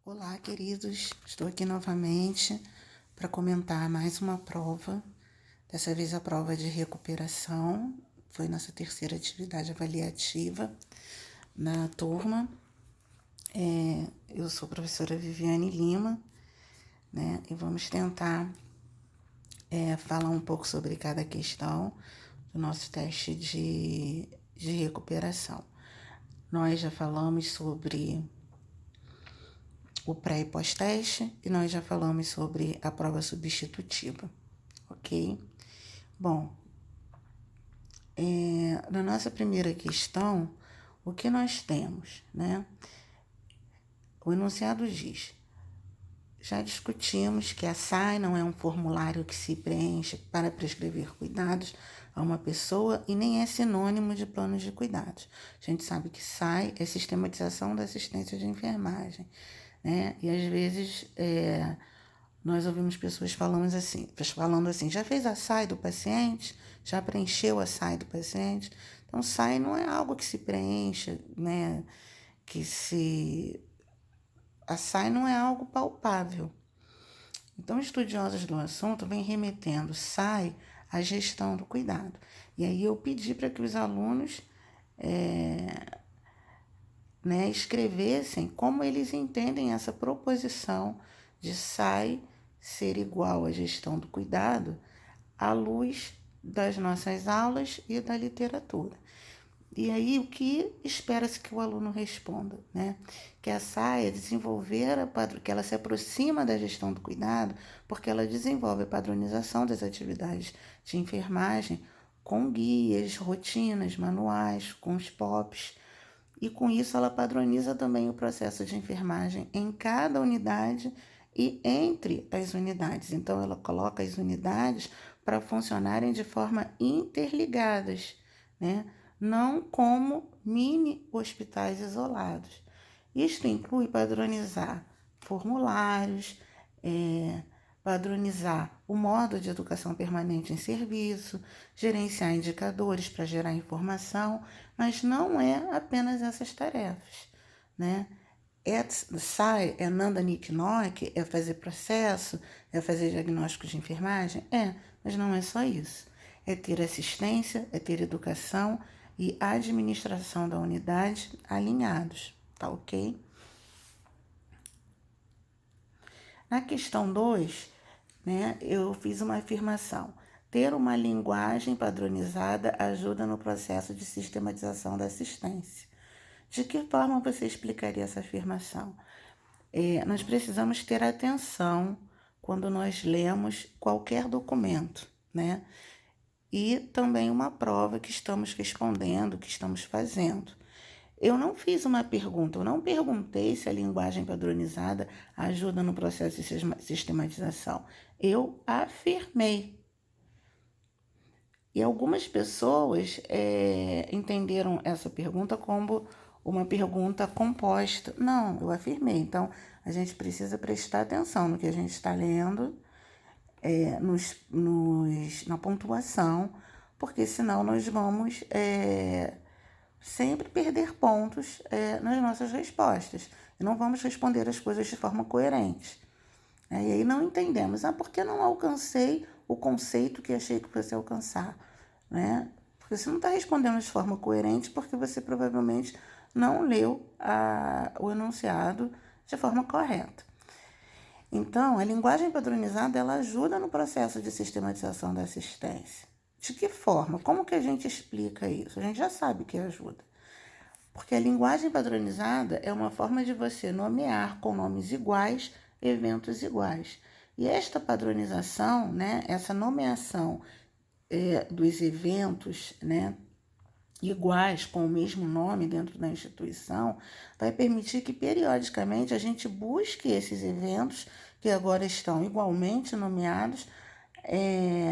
Olá, queridos. Estou aqui novamente para comentar mais uma prova. Dessa vez a prova de recuperação. Foi nossa terceira atividade avaliativa na turma. Eu sou a professora Viviane Lima, né? E vamos tentar falar um pouco sobre cada questão do nosso teste de recuperação. Nós já falamos sobre o pré e pós-teste e nós já falamos sobre a prova substitutiva, ok? Bom, na nossa primeira questão, o que nós temos, né? O enunciado diz: já discutimos que a SAI não é um formulário que se preenche para prescrever cuidados a uma pessoa e nem é sinônimo de planos de cuidados. A gente sabe que SAI é sistematização da assistência de enfermagem, né? E às vezes nós ouvimos pessoas falando assim, já fez a SAI do paciente? Já preencheu a SAI do paciente? Então, SAI não é algo que se preencha, né? A SAI não é algo palpável. Então, estudiosos do assunto vêm remetendo SAI à gestão do cuidado. E aí eu pedi para que os alunos escrevessem como eles entendem essa proposição de SAI ser igual à gestão do cuidado à luz das nossas aulas e da literatura. E aí o que espera-se que o aluno responda, né? Que a SAI que ela se aproxima da gestão do cuidado porque ela desenvolve a padronização das atividades de enfermagem com guias, rotinas, manuais, com os POPs, e com isso ela padroniza também o processo de enfermagem em cada unidade e entre as unidades. Então ela coloca as unidades para funcionarem de forma interligadas, né? Não como mini hospitais isolados. Isto inclui padronizar formulários, padronizar o modo de educação permanente em serviço, gerenciar indicadores para gerar informação, mas não é apenas essas tarefas, né? SAI é Nanda Nick-Nock, é fazer processo, é fazer diagnóstico de enfermagem? Mas não é só isso. É ter assistência, é ter educação e administração da unidade alinhados, tá ok? Na questão 2, né, eu fiz uma afirmação. Ter uma linguagem padronizada ajuda no processo de sistematização da assistência. De que forma você explicaria essa afirmação? Nós precisamos ter atenção quando nós lemos qualquer documento, né? E também uma prova que estamos respondendo, que estamos fazendo. Eu não fiz uma pergunta, eu não perguntei se a linguagem padronizada ajuda no processo de sistematização. Eu afirmei. E algumas pessoas entenderam essa pergunta como uma pergunta composta. Não, eu afirmei. Então, a gente precisa prestar atenção no que a gente está lendo, na pontuação, porque senão nós vamos sempre perder pontos nas nossas respostas. E não vamos responder as coisas de forma coerente. E aí não entendemos. Por que não alcancei o conceito que achei que fosse alcançar? Né? Porque você não está respondendo de forma coerente porque você provavelmente não leu o enunciado de forma correta. Então, a linguagem padronizada ela ajuda no processo de sistematização da assistência. De que forma? Como que a gente explica isso? A gente já sabe que ajuda. Porque a linguagem padronizada é uma forma de você nomear com nomes iguais eventos iguais. E esta padronização, né, essa nomeação dos eventos, né, iguais com o mesmo nome dentro da instituição, vai permitir que periodicamente a gente busque esses eventos que agora estão igualmente nomeados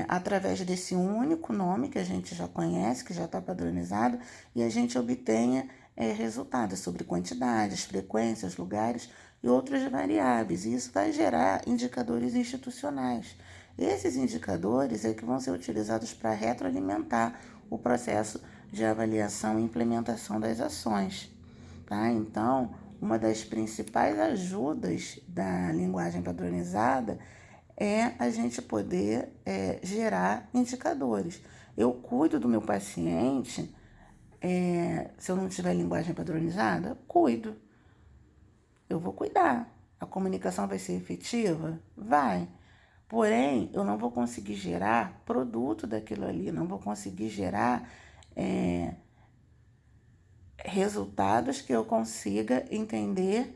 através desse único nome que a gente já conhece, que já está padronizado, e a gente obtenha resultados sobre quantidades, frequências, lugares e outras variáveis. E isso vai gerar indicadores institucionais. Esses indicadores é que vão ser utilizados para retroalimentar o processo de avaliação e implementação das ações. Tá? Então, uma das principais ajudas da linguagem padronizada é a gente poder gerar indicadores. Eu cuido do meu paciente, se eu não tiver linguagem padronizada, cuido. Eu vou cuidar. A comunicação vai ser efetiva? Vai. Porém, eu não vou conseguir gerar produto daquilo ali, não vou conseguir gerar resultados que eu consiga entender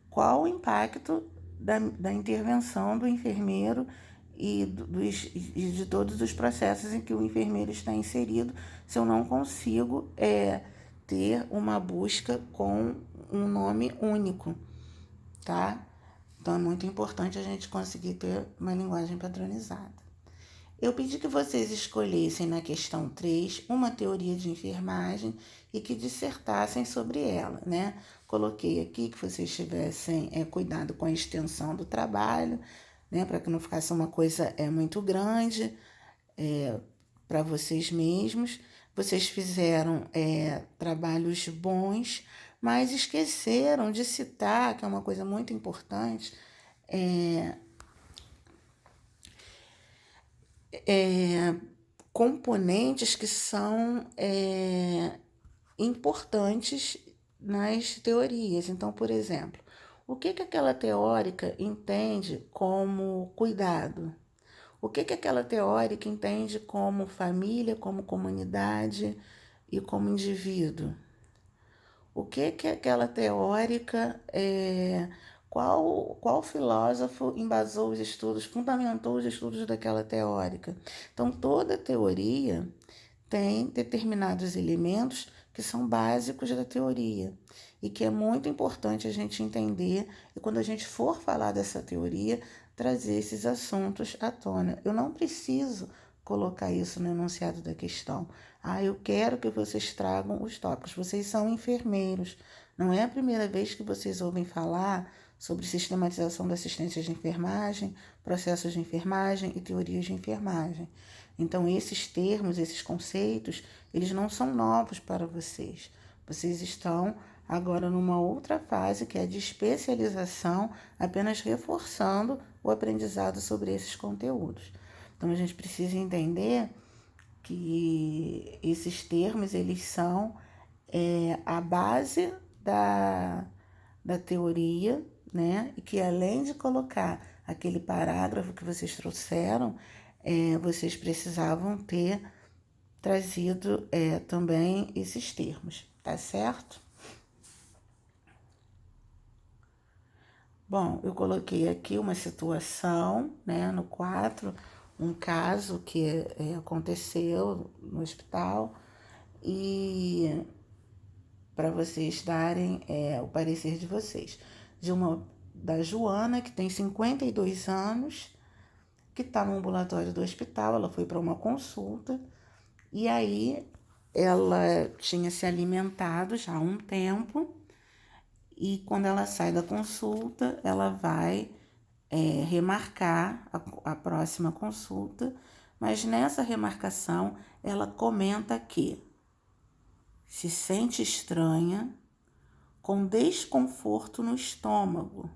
qual o impacto da intervenção do enfermeiro e de todos os processos em que o enfermeiro está inserido, se eu não consigo ter uma busca com um nome único, tá? Então é muito importante a gente conseguir ter uma linguagem padronizada. Eu pedi que vocês escolhessem na questão 3 uma teoria de enfermagem e que dissertassem sobre ela, né? Coloquei aqui que vocês tivessem cuidado com a extensão do trabalho, né? Para que não ficasse uma coisa muito grande para vocês mesmos. Vocês fizeram trabalhos bons, mas esqueceram de citar, que é uma coisa muito importante, componentes que são importantes nas teorias. Então, por exemplo, o que aquela teórica entende como cuidado? O que aquela teórica entende como família, como comunidade e como indivíduo? O que aquela teórica, qual filósofo embasou os estudos, fundamentou os estudos daquela teórica? Então, toda teoria tem determinados elementos que são básicos da teoria e que é muito importante a gente entender e quando a gente for falar dessa teoria, trazer esses assuntos à tona. Eu não preciso colocar isso no enunciado da questão. Eu quero que vocês tragam os tópicos. Vocês são enfermeiros. Não é a primeira vez que vocês ouvem falar sobre sistematização da assistência de enfermagem, processos de enfermagem e teorias de enfermagem. Então, esses termos, esses conceitos, eles não são novos para vocês. Vocês estão agora numa outra fase, que é de especialização, apenas reforçando o aprendizado sobre esses conteúdos. Então, a gente precisa entender que esses termos, eles são a base da teoria, né? E que além de colocar aquele parágrafo que vocês trouxeram, vocês precisavam ter trazido também esses termos, tá certo? Bom, eu coloquei aqui uma situação, né, no 4, um caso que aconteceu no hospital e para vocês darem o parecer de vocês. Da Joana, que tem 52 anos, que está no ambulatório do hospital, ela foi para uma consulta e aí ela tinha se alimentado já há um tempo e quando ela sai da consulta, ela vai remarcar a próxima consulta, mas nessa remarcação ela comenta que se sente estranha, com desconforto no estômago.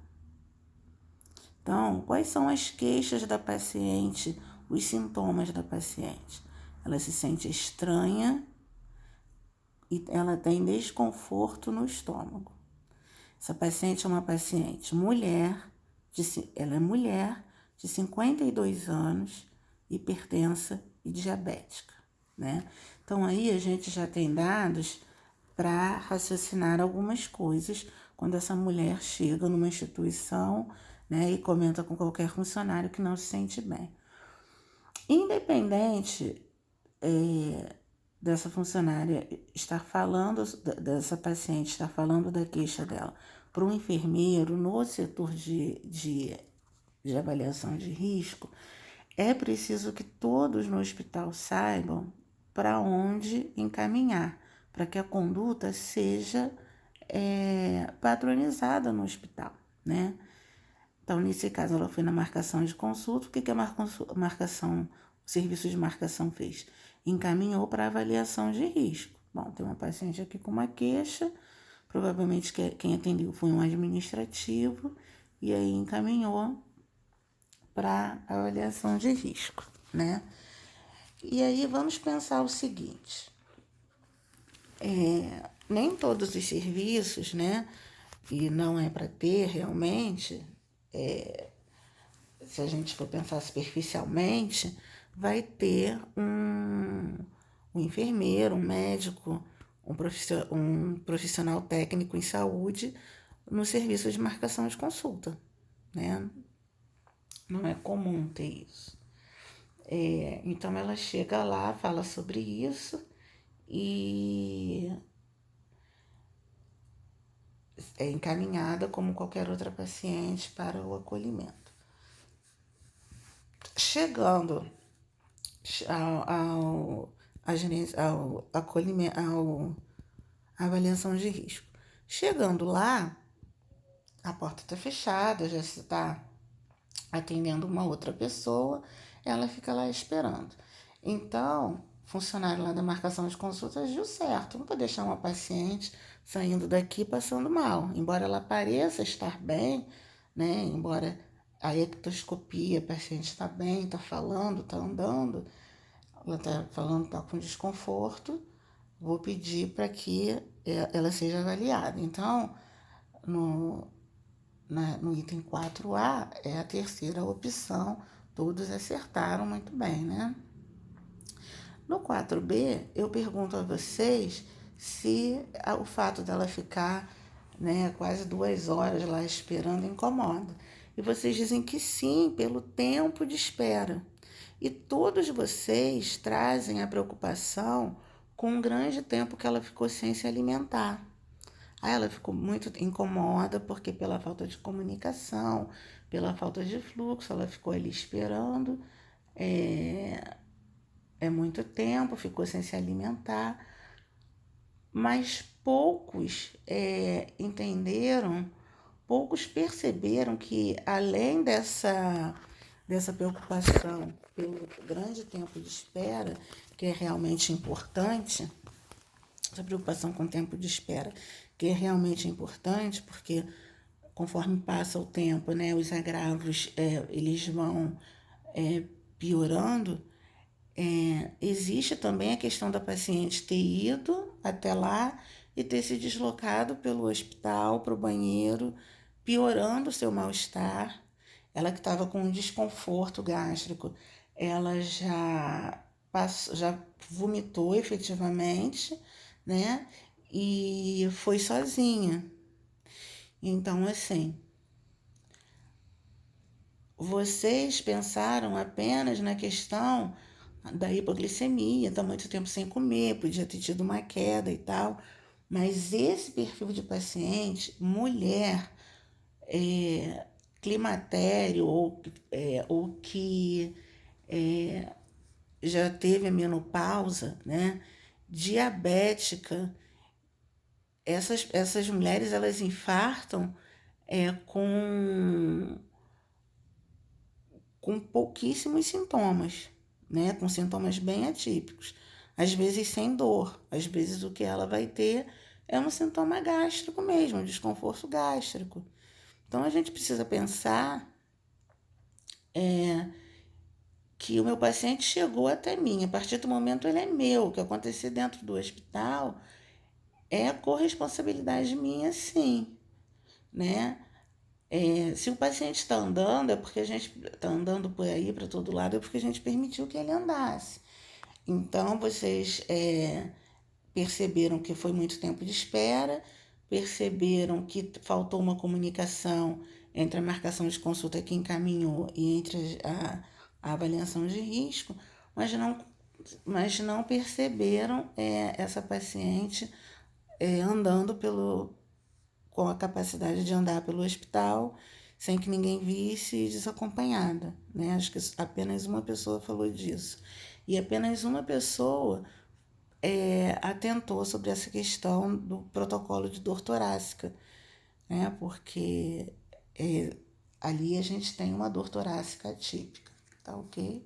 Então, quais são as queixas da paciente, os sintomas da paciente? Ela se sente estranha e ela tem desconforto no estômago. Essa paciente é uma paciente mulher, ela é mulher de 52 anos, hipertensa e diabética, né? Então aí a gente já tem dados para raciocinar algumas coisas quando essa mulher chega numa instituição, né, e comenta com qualquer funcionário que não se sente bem. Independente dessa funcionária estar falando, dessa paciente estar falando da queixa dela para um enfermeiro no setor de avaliação de risco, é preciso que todos no hospital saibam para onde encaminhar, para que a conduta seja padronizada no hospital, né? Então, nesse caso, ela foi na marcação de consulta. O que a marcação, o serviço de marcação fez? Encaminhou para avaliação de risco. Bom, tem uma paciente aqui com uma queixa, provavelmente quem atendeu foi um administrativo e aí encaminhou para avaliação de risco, né? E aí vamos pensar o seguinte, nem todos os serviços, né, e não é para ter realmente, se a gente for pensar superficialmente, vai ter um enfermeiro, um médico, um profissional técnico em saúde no serviço de marcação de consulta, né? Não é comum ter isso. Então ela chega lá, fala sobre isso e é encaminhada como qualquer outra paciente para o acolhimento. Chegando ao acolhimento, à avaliação de risco. Chegando lá, a porta está fechada, já se está atendendo uma outra pessoa, ela fica lá esperando. Então, o funcionário lá da marcação de consulta agiu certo, não pode deixar uma paciente saindo daqui passando mal, embora ela pareça estar bem, né? Embora a ectoscopia, a paciente está bem, está falando, está andando, ela está falando, está com desconforto, vou pedir para que ela seja avaliada. Então, no item 4A é a terceira opção, todos acertaram muito bem, né? No 4B, eu pergunto a vocês se o fato dela ficar, né, quase 2 horas lá esperando incomoda. E vocês dizem que sim, pelo tempo de espera. E todos vocês trazem a preocupação com o grande tempo que ela ficou sem se alimentar. Aí ela ficou muito incomoda porque pela falta de comunicação, pela falta de fluxo, ela ficou ali esperando muito tempo, ficou sem se alimentar. Mas poucos entenderam, poucos perceberam que além dessa preocupação pelo grande tempo de espera, que é realmente importante, essa preocupação com o tempo de espera, que é realmente importante, porque conforme passa o tempo, né, os agravos eles vão piorando. Existe também a questão da paciente ter ido até lá e ter se deslocado pelo hospital para o banheiro, piorando o seu mal-estar. Ela que estava com um desconforto gástrico, ela já vomitou efetivamente, né? E foi sozinha. Então, assim, vocês pensaram apenas na questão da hipoglicemia, tá muito tempo sem comer, podia ter tido uma queda e tal, mas esse perfil de paciente, mulher, climatério ou que já teve a menopausa, né, diabética, essas mulheres elas infartam com pouquíssimos sintomas, né? Com sintomas bem atípicos. Às vezes sem dor, às vezes o que ela vai ter é um sintoma gástrico mesmo, um desconforto gástrico. Então a gente precisa pensar que o meu paciente chegou até mim, a partir do momento ele é meu, o que acontecer dentro do hospital é corresponsabilidade minha, sim, né? Se o paciente está andando, é porque a gente está andando por aí para todo lado, é porque a gente permitiu que ele andasse. Então, vocês perceberam que foi muito tempo de espera, perceberam que faltou uma comunicação entre a marcação de consulta que encaminhou e entre a avaliação de risco, mas não perceberam essa paciente andando com a capacidade de andar pelo hospital sem que ninguém visse e desacompanhada, né? Acho que apenas uma pessoa falou disso. E apenas uma pessoa atentou sobre essa questão do protocolo de dor torácica, né? Porque ali a gente tem uma dor torácica atípica, tá ok?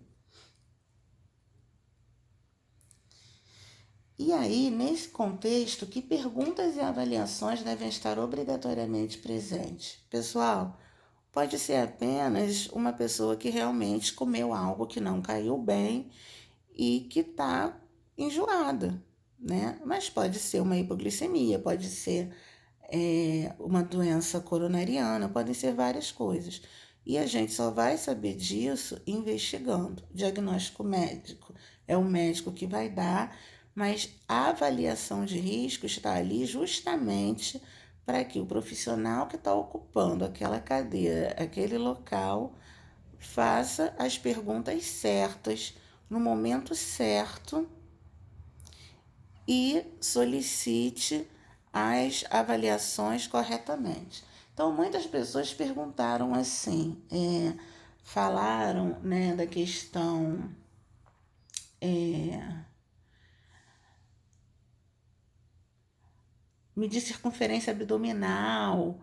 E aí, nesse contexto, que perguntas e avaliações devem estar obrigatoriamente presentes? Pessoal, pode ser apenas uma pessoa que realmente comeu algo que não caiu bem e que está enjoada, né? Mas pode ser uma hipoglicemia, pode ser uma doença coronariana, podem ser várias coisas. E a gente só vai saber disso investigando. Diagnóstico médico é o médico que vai dar, mas a avaliação de risco está ali justamente para que o profissional que está ocupando aquela cadeira, aquele local, faça as perguntas certas, no momento certo, e solicite as avaliações corretamente. Então, muitas pessoas perguntaram assim, falaram, né, da questão medir circunferência abdominal,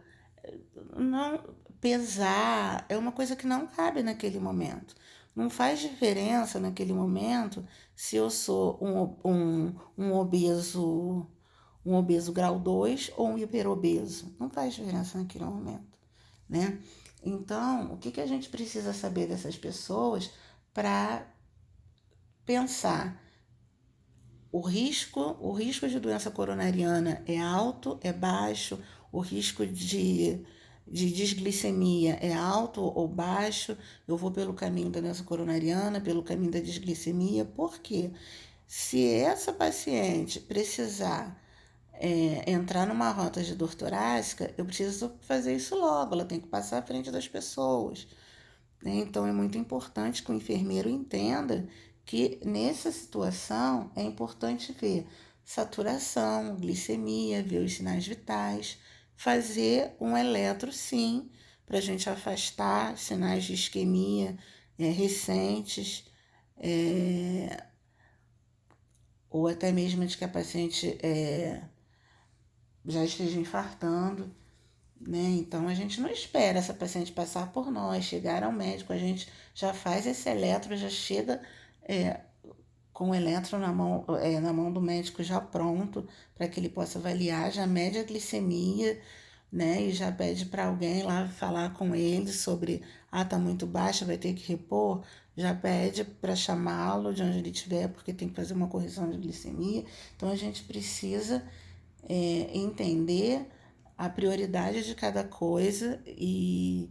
não pesar, é uma coisa que não cabe naquele momento. Não faz diferença naquele momento se eu sou um obeso grau 2 ou um hiperobeso. Não faz diferença naquele momento, né? Então, o que a gente precisa saber dessas pessoas para pensar? O risco de doença coronariana é alto, é baixo, o risco de desglicemia é alto ou baixo, eu vou pelo caminho da doença coronariana, pelo caminho da desglicemia, por quê? Se essa paciente precisar entrar numa rota de dor torácica, eu preciso fazer isso logo, ela tem que passar à frente das pessoas, né? Então, é muito importante que o enfermeiro entenda que nessa situação é importante ver saturação, glicemia, ver os sinais vitais, fazer um eletro, sim, para a gente afastar sinais de isquemia recentes, ou até mesmo de que a paciente já esteja infartando, né? Então a gente não espera essa paciente passar por nós, chegar ao médico, a gente já faz esse eletro, já chega com o eletro na mão do médico já pronto, para que ele possa avaliar, já mede a glicemia, né? E já pede para alguém lá falar com ele sobre, tá muito baixa, vai ter que repor, já pede para chamá-lo de onde ele estiver, porque tem que fazer uma correção de glicemia. Então a gente precisa entender a prioridade de cada coisa e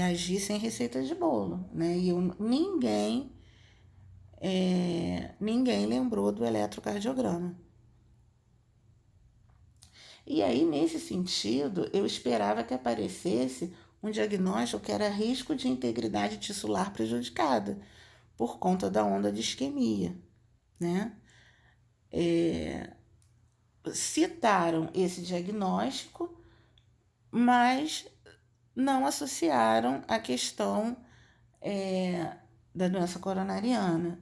agir sem receita de bolo, né? E ninguém lembrou do eletrocardiograma. E aí, nesse sentido, eu esperava que aparecesse um diagnóstico que era risco de integridade tissular prejudicada por conta da onda de isquemia, né? Citaram esse diagnóstico, mas não associaram a questão da doença coronariana.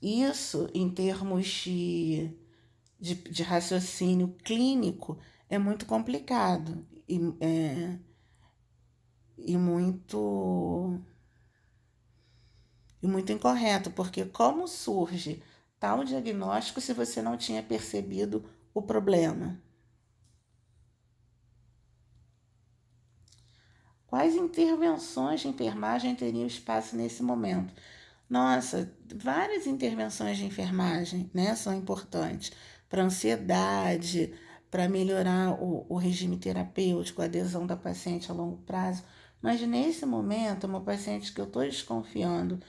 Isso, em termos de raciocínio clínico, é muito complicado e muito incorreto, porque como surge tal diagnóstico se você não tinha percebido o problema? Quais intervenções de enfermagem teriam espaço nesse momento? Nossa, várias intervenções de enfermagem, né, são importantes para ansiedade, para melhorar o regime terapêutico, a adesão da paciente a longo prazo. Mas nesse momento, uma paciente que eu estou desconfiando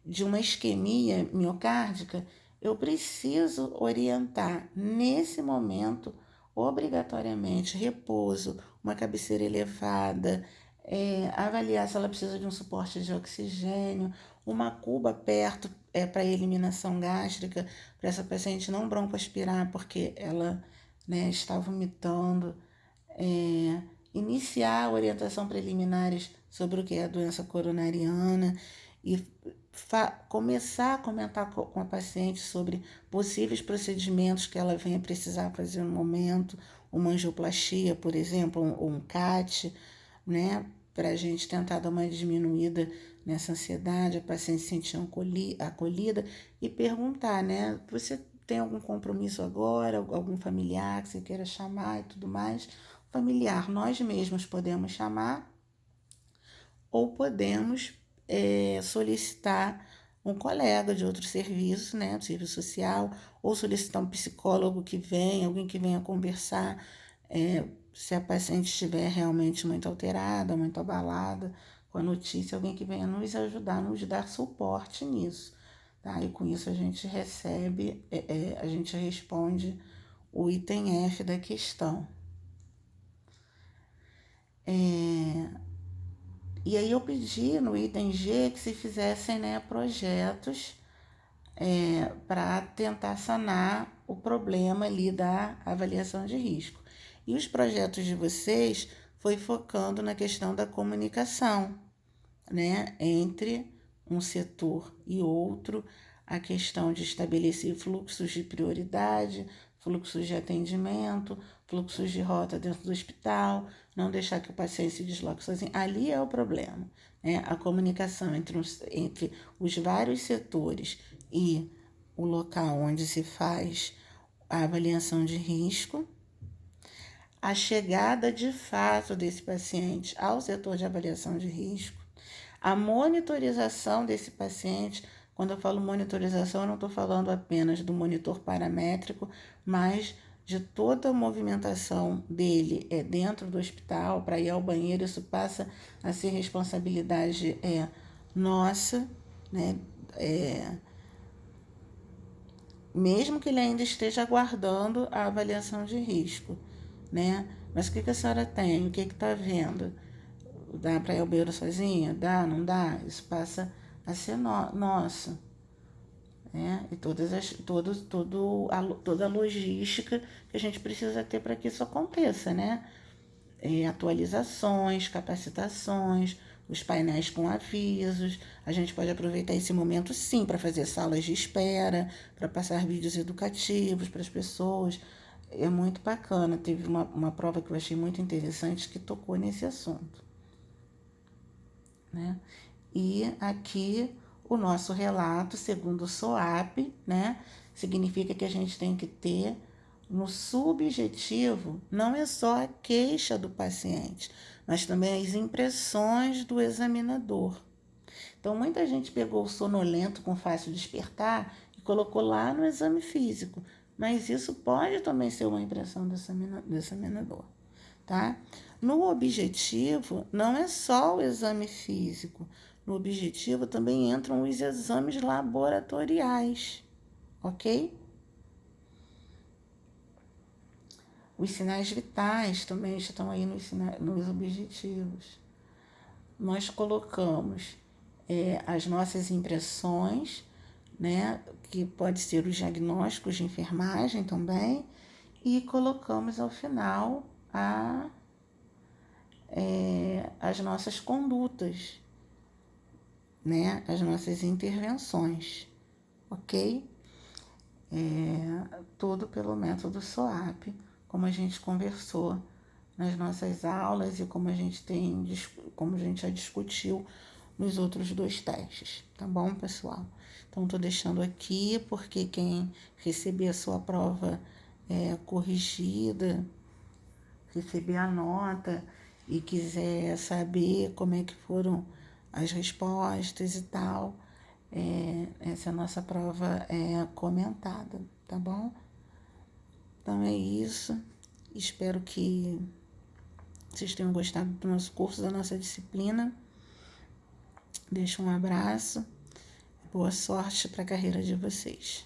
de uma isquemia miocárdica, eu preciso orientar nesse momento, obrigatoriamente, repouso, uma cabeceira elevada, avaliar se ela precisa de um suporte de oxigênio, uma cuba perto para eliminação gástrica, para essa paciente não broncoaspirar, porque ela, né, está vomitando. Iniciar a orientação preliminares sobre o que é a doença coronariana e começar a comentar com a paciente sobre possíveis procedimentos que ela venha precisar fazer no momento, uma angioplastia, por exemplo, ou um CAT, né, para a gente tentar dar uma diminuída nessa ansiedade, a paciente se sentir acolhida e perguntar, né? Você tem algum compromisso agora, algum familiar que você queira chamar e tudo mais? Familiar, nós mesmos podemos chamar ou podemos solicitar um colega de outro serviço, né, do serviço social, ou solicitar um psicólogo que venha, alguém que venha conversar, se a paciente estiver realmente muito alterada, muito abalada com a notícia, alguém que venha nos ajudar, nos dar suporte nisso, tá? E com isso a gente recebe, a gente responde o item F da questão. E aí eu pedi no item G que se fizessem, né, projetos para tentar sanar o problema ali da avaliação de risco. E os projetos de vocês foi focando na questão da comunicação, né, entre um setor e outro, a questão de estabelecer fluxos de prioridade, fluxos de atendimento, fluxos de rota dentro do hospital, não deixar que o paciente se desloque sozinho. Ali é o problema, né? A comunicação entre os vários setores e o local onde se faz a avaliação de risco, a chegada de fato desse paciente ao setor de avaliação de risco, a monitorização desse paciente. Quando eu falo monitorização, eu não estou falando apenas do monitor paramétrico, mas de toda a movimentação dele dentro do hospital, para ir ao banheiro. Isso passa a ser responsabilidade nossa, né? Mesmo que ele ainda esteja aguardando a avaliação de risco, né? Mas o que a senhora tem? O que está vendo? Dá para ir ao banheiro sozinha? Dá, não dá? Isso passa a ser nosso, né? E toda a logística que a gente precisa ter para que isso aconteça, né? Atualizações, capacitações, os painéis com avisos. A gente pode aproveitar esse momento, sim, para fazer salas de espera, para passar vídeos educativos para as pessoas. É muito bacana. Teve uma prova que eu achei muito interessante que tocou nesse assunto, né? E aqui o nosso relato, segundo o SOAP, né, significa que a gente tem que ter no subjetivo, não é só a queixa do paciente, mas também as impressões do examinador. Então, muita gente pegou o sonolento com fácil despertar e colocou lá no exame físico, mas isso pode também ser uma impressão do examinador, tá? No objetivo, não é só o exame físico. No objetivo também entram os exames laboratoriais, ok? Os sinais vitais também estão aí nos objetivos. Nós colocamos as nossas impressões, né, que pode ser os diagnósticos de enfermagem também, e colocamos ao final as nossas condutas, né, as nossas intervenções, ok? Tudo pelo método SOAP, como a gente conversou nas nossas aulas e como a gente já discutiu nos outros 2 testes, tá bom, pessoal? Então, estou deixando aqui porque quem receber a sua prova corrigida, receber a nota e quiser saber como é que foram as respostas e tal, essa é a nossa prova comentada, tá bom? Então é isso. Espero que vocês tenham gostado do nosso curso, da nossa disciplina. Deixo um abraço. Boa sorte para a carreira de vocês.